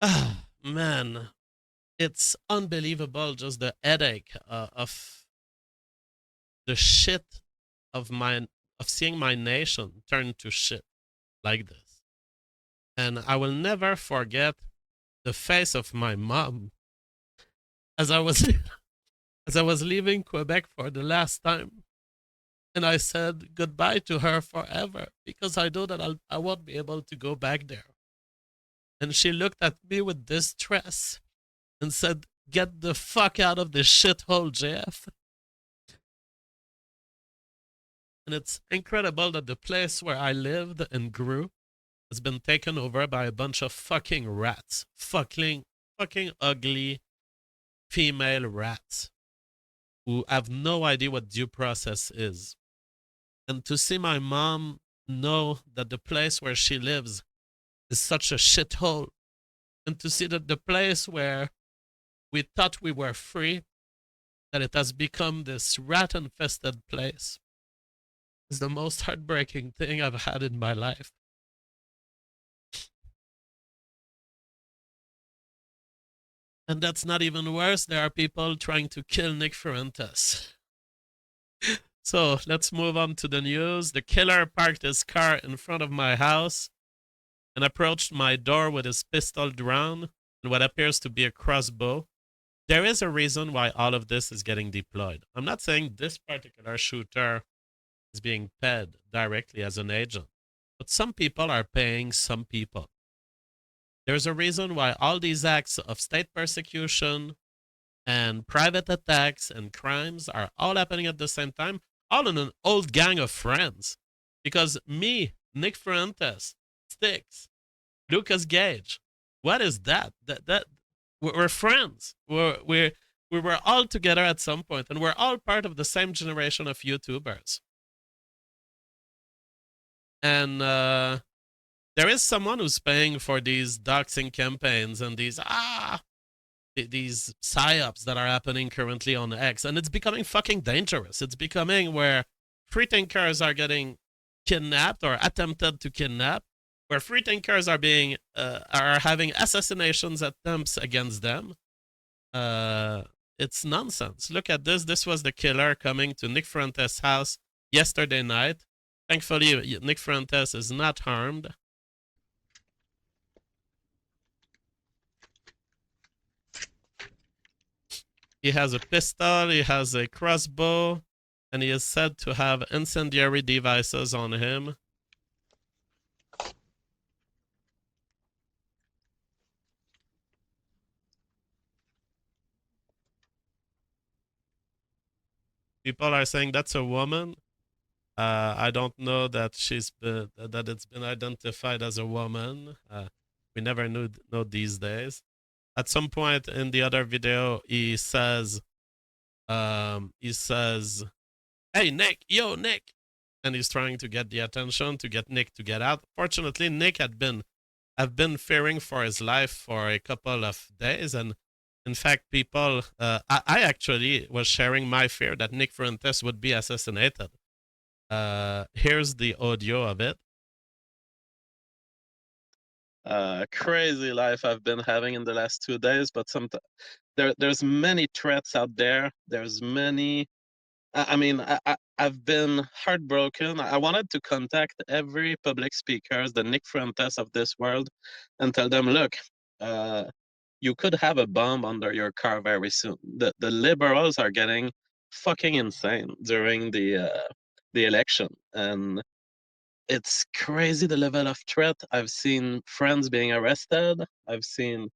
Ah, man, it's unbelievable just the headache of the shit of my of seeing my nation turn to shit like this. And I will never forget the face of my mom as I was as I was leaving Quebec for the last time. And I said goodbye to her forever because I know that I won't be able to go back there. And she looked at me with distress and said, "Get the fuck out of this shithole, JF." And it's incredible that the place where I lived and grew has been taken over by a bunch of fucking rats. Fucking ugly female rats who have no idea what due process is. And to see my mom know that the place where she lives is such a shithole, and to see that the place where we thought we were free, that it has become this rat infested place, is the most heartbreaking thing I've had in my life. And that's not even worse. There are people trying to kill Nick Fuentes. So let's move on to the news. The killer parked his car in front of my house and approached my door with his pistol drawn and what appears to be a crossbow. There is a reason why all of this is getting deployed. I'm not saying this particular shooter is being paid directly as an agent, but some people are paying some people. There's a reason why all these acts of state persecution and private attacks and crimes are all happening at the same time, all in an old gang of friends. Because me, Nick Fuentes, Sticks, Lucas Gage, what is that? That we're friends. We were all together at some point, and we're all part of the same generation of YouTubers. And there is someone who's paying for these doxing campaigns and these psyops that are happening currently on X, and it's becoming fucking dangerous. It's becoming where free thinkers are getting kidnapped or attempted to kidnap, where free thinkers are having assassinations attempts against them. It's nonsense. Look at this. This was the killer coming to Nick Fuentes' house yesterday night. Thankfully, Nick Fuentes is not harmed. He has a pistol, he has a crossbow, and he is said to have incendiary devices on him. People are saying that's a woman. I don't know that that it's been identified as a woman. We never know these days. At some point in the other video, he says, "Hey Nick, yo Nick," and he's trying to get the attention to get Nick to get out. Fortunately, Nick have been fearing for his life for a couple of days, and in fact, people, I actually was sharing my fear that Nick Fuentes would be assassinated. Here's the audio of it. Crazy life I've been having in the last 2 days, but there's many threats out there. There's many. I mean, I've been heartbroken. I wanted to contact every public speakers, the Nick Fuentes of this world, and tell them, look, uh, you could have a bomb under your car very soon. The liberals are getting fucking insane during the election, and it's crazy the level of threat. I've seen friends being arrested. I've seen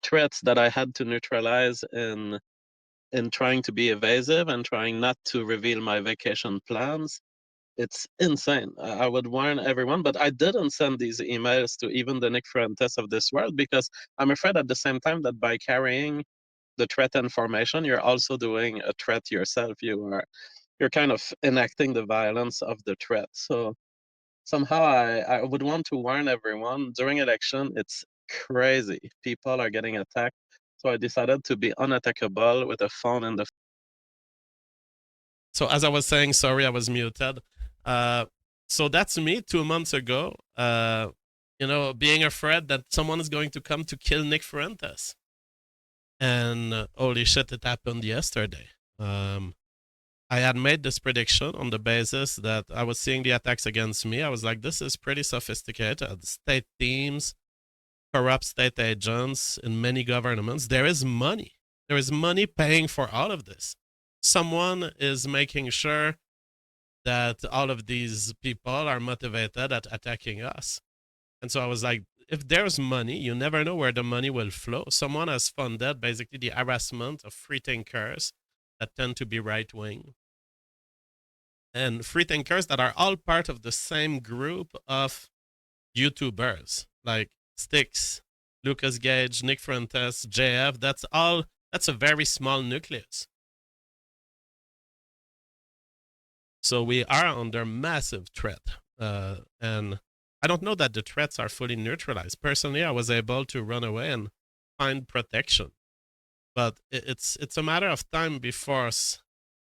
threats that I had to neutralize in trying to be evasive and trying not to reveal my vacation plans. It's insane. I would warn everyone, but I didn't send these emails to even the Nick Fuentes of this world because I'm afraid at the same time that by carrying the threat information, you're also doing a threat yourself. You're kind of enacting the violence of the threat. So somehow I would want to warn everyone during election, it's crazy. People are getting attacked. So I decided to be unattackable with a phone in the. So as I was saying, sorry, I was muted. Uh, so that's me 2 months ago. being afraid that someone is going to come to kill Nick Fuentes. And holy shit, it happened yesterday. I had made this prediction on the basis that I was seeing the attacks against me. I was like, this is pretty sophisticated. State teams, corrupt state agents in many governments. There is money. There is money paying for all of this. Someone is making sure that all of these people are motivated at attacking us. And so I was like, if there's money, you never know where the money will flow. Someone has funded basically the harassment of free thinkers that tend to be right-wing. And free thinkers that are all part of the same group of YouTubers, like Styx, Lucas Gage, Nick Fuentes, JF. That's a very small nucleus. So we are under massive threat. And I don't know that the threats are fully neutralized. Personally, I was able to run away and find protection. But it's a matter of time before...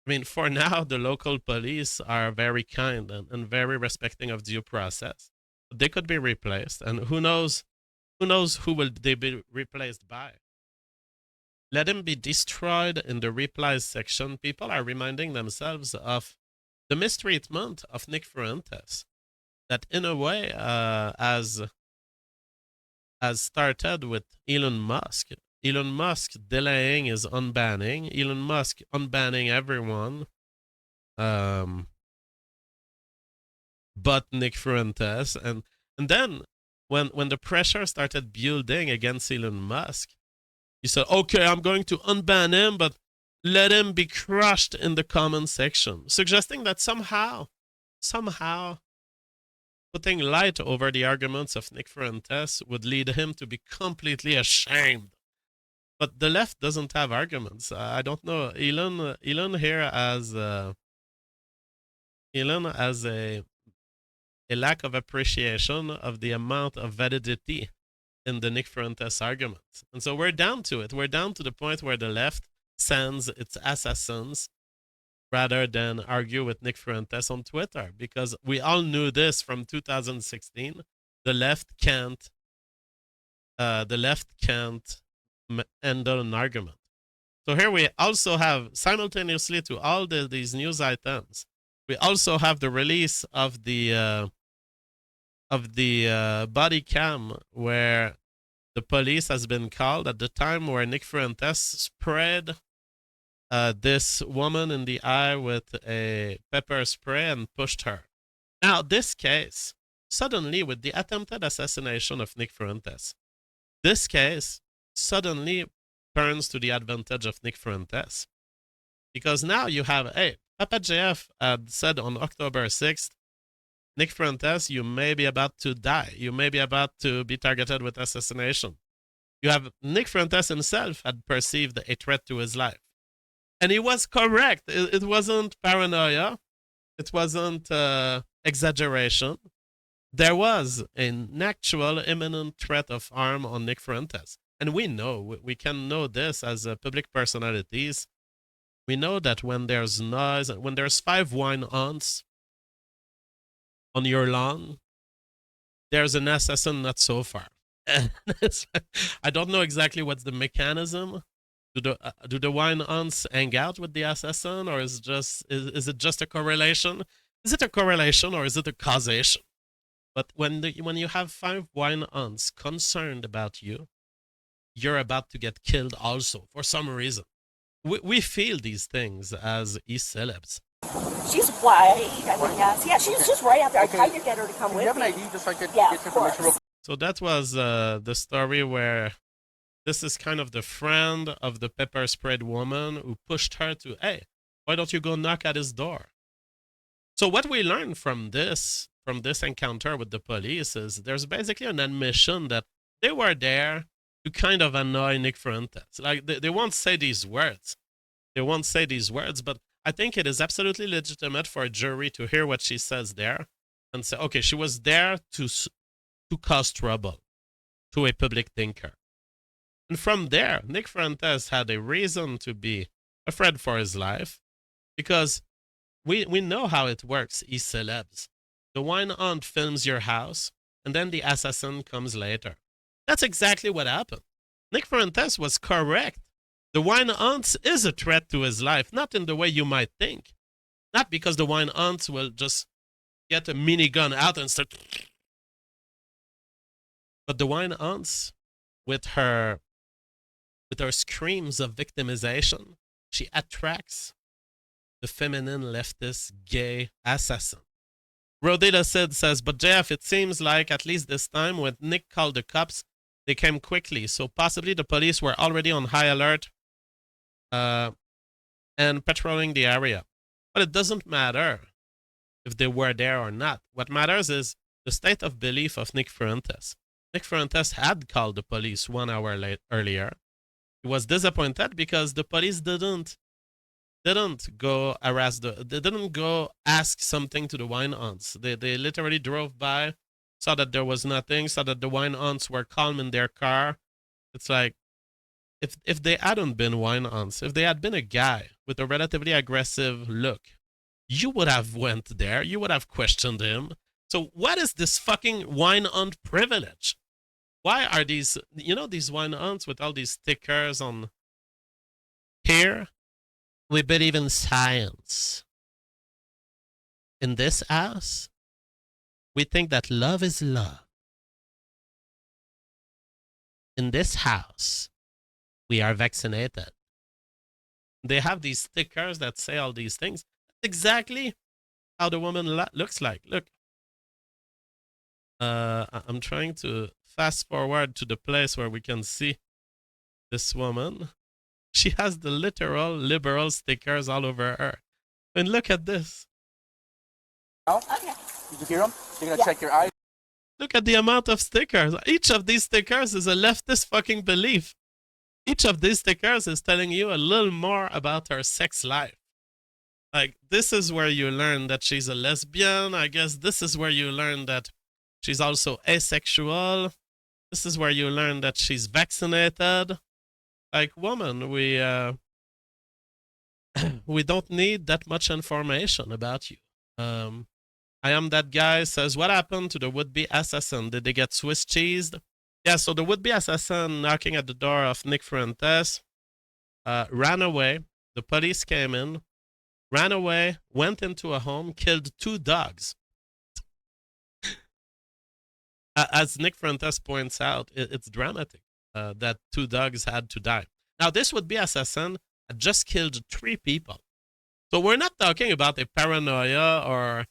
I mean, for now, the local police are very kind and very respecting of due process. But they could be replaced, and who knows who will they be replaced by. Let them be destroyed in the replies section. People are reminding themselves of the mistreatment of Nick Fuentes, that in a way has started with Elon Musk. Elon Musk delaying his unbanning. Elon Musk unbanning everyone. But Nick Fuentes. And then when the pressure started building against Elon Musk, he said, okay, I'm going to unban him, but let him be crushed in the comment section, suggesting that somehow putting light over the arguments of Nick Fuentes would lead him to be completely ashamed. But the left doesn't have arguments. I don't know. Elon here has a lack of appreciation of the amount of validity in the Nick Fuentes arguments. And so we're down to it. We're down to the point where the left sends its assassins rather than argue with Nick Fuentes on Twitter, because we all knew this from 2016. The left can't handle an argument. So here we also have, simultaneously to all these news items, we also have the release of the body cam where the police has been called at the time where Nick Fuentes sprayed this woman in the eye with a pepper spray and pushed her. Now, this case, suddenly with the attempted assassination of Nick Fuentes, this case suddenly turns to the advantage of Nick Fuentes. Because now you have, hey, Papa JF had said on October 6th, Nick Fuentes, you may be about to die. You may be about to be targeted with assassination. You have Nick Fuentes himself had perceived a threat to his life. And he was correct. It wasn't paranoia. It wasn't exaggeration. There was an actual imminent threat of harm on Nick Fuentes. And we know, we can know this as public personalities. We know that when there's noise, when there's 5 wine aunts on your lawn, there's an assassin not so far. I don't know exactly what's the mechanism. Do the wine aunts hang out with the assassin, or is it just a correlation? Is it a correlation or is it a causation? But when you have 5 wine aunts concerned about you, you're about to get killed also for some reason. We feel these things as e-celebs. She's white, I mean, yes. Yeah, she's just right out there. Okay. I tried to get her to come with me. You have an ID just so I get information real quick. So that was the story where this is kind of the friend of the pepper sprayed woman who pushed her to, hey, why don't you go knock at his door? So what we learned from this encounter with the police is there's basically an admission that they were there to kind of annoy Nick Fuentes. Like, they won't say these words. They won't say these words, but I think it is absolutely legitimate for a jury to hear what she says there and say, okay, she was there to cause trouble to a public thinker. And from there, Nick Fuentes had a reason to be afraid for his life, because we know how it works, e-celebs. The wine aunt films your house, and then the assassin comes later. That's exactly what happened. Nick Fuentes was correct. The wine aunts is a threat to his life, not in the way you might think. Not because the wine aunts will just get a minigun out and start. But the wine aunts, with her screams of victimization, she attracts the feminine leftist gay assassin. Rodita says, but JF, it seems like at least this time when Nick called the cops, they came quickly. So possibly the police were already on high alert and patrolling the area. But it doesn't matter if they were there or not. What matters is the state of belief of Nick Fuentes. Nick Fuentes had called the police 1 hour earlier. He was disappointed because the police didn't go harass they didn't go ask something to the wine aunts. They literally drove by, saw that there was nothing, saw that the wine aunts were calm in their car. It's like, if they hadn't been wine aunts, if they had been a guy with a relatively aggressive look, you would have went there, you would have questioned him. So what is this fucking wine aunt privilege? Why are these, these wine aunts with all these stickers on here? We believe in science. In this house, we think that love is love. In this house, we are vaccinated. They have these stickers that say all these things. That's exactly how the woman looks like. Look. I'm trying to fast forward to the place where we can see this woman. She has the literal liberal stickers all over her. And look at this. Okay. Did you hear them? You're going to check your eyes. Look at the amount of stickers. Each of these stickers is a leftist fucking belief. Each of these stickers is telling you a little more about her sex life. Like, this is where you learn that she's a lesbian. I guess this is where you learn that she's also asexual. This is where you learn that she's vaccinated. Like, woman, we don't need that much information about you. I am that guy says, what happened to the would-be assassin? Did they get Swiss cheesed? Yeah, so the would-be assassin knocking at the door of Nick Fuentes ran away. The police came in, ran away, went into a home, killed 2 dogs. As Nick Fuentes points out, it's dramatic that 2 dogs had to die. Now, this would-be assassin had just killed 3 people. So we're not talking about a paranoia or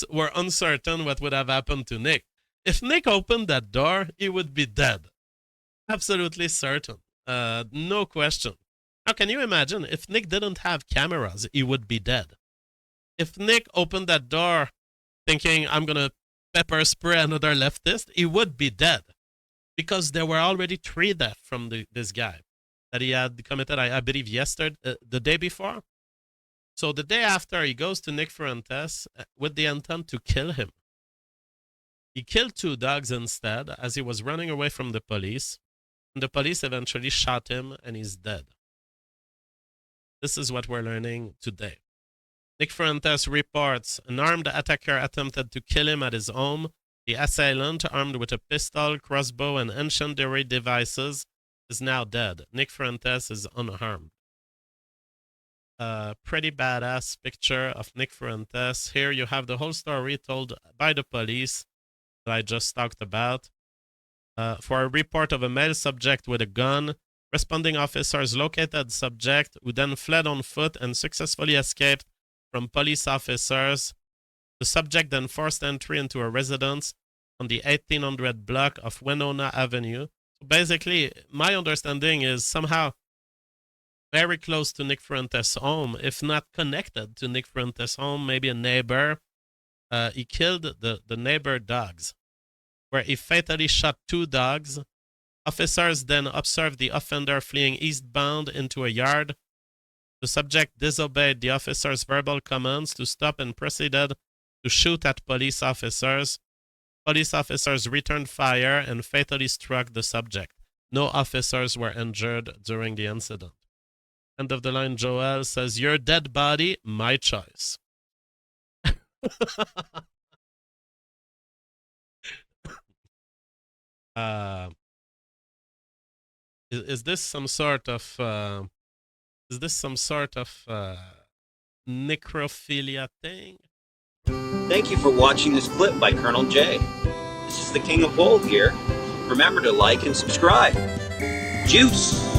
we're uncertain what would have happened to Nick. If Nick opened that door, he would be dead. Absolutely certain. No question. Now, can you imagine if Nick didn't have cameras, he would be dead. If Nick opened that door thinking, I'm going to pepper spray another leftist, he would be dead. Because there were already 3 deaths from this guy that he had committed, I believe, yesterday, the day before. So the day after, he goes to Nick Fuentes with the intent to kill him. He killed 2 dogs instead as he was running away from the police. And the police eventually shot him and he's dead. This is what we're learning today. Nick Fuentes reports an armed attacker attempted to kill him at his home. The assailant, armed with a pistol, crossbow, and incendiary devices, is now dead. Nick Fuentes is unharmed. Pretty badass picture of Nick Fuentes. Here you have the whole story told by the police that I just talked about. For a report of a male subject with a gun, responding officers located subject who then fled on foot and successfully escaped from police officers. The subject then forced entry into a residence on the 1800 block of Winona Avenue. So basically, my understanding is somehow very close to Nick Fuentes' home, if not connected to Nick Fuentes' home, maybe a neighbor. He killed the neighbor dogs, where he fatally shot 2 dogs. Officers then observed the offender fleeing eastbound into a yard. The subject disobeyed the officer's verbal commands to stop and proceeded to shoot at police officers. Police officers returned fire and fatally struck the subject. No officers were injured during the incident. End of the line, Joel says, your dead body, my choice. Is this some sort of necrophilia thing? Thank you for watching this clip by Colonel J. This is the King of Bold here. Remember to like and subscribe. Juice!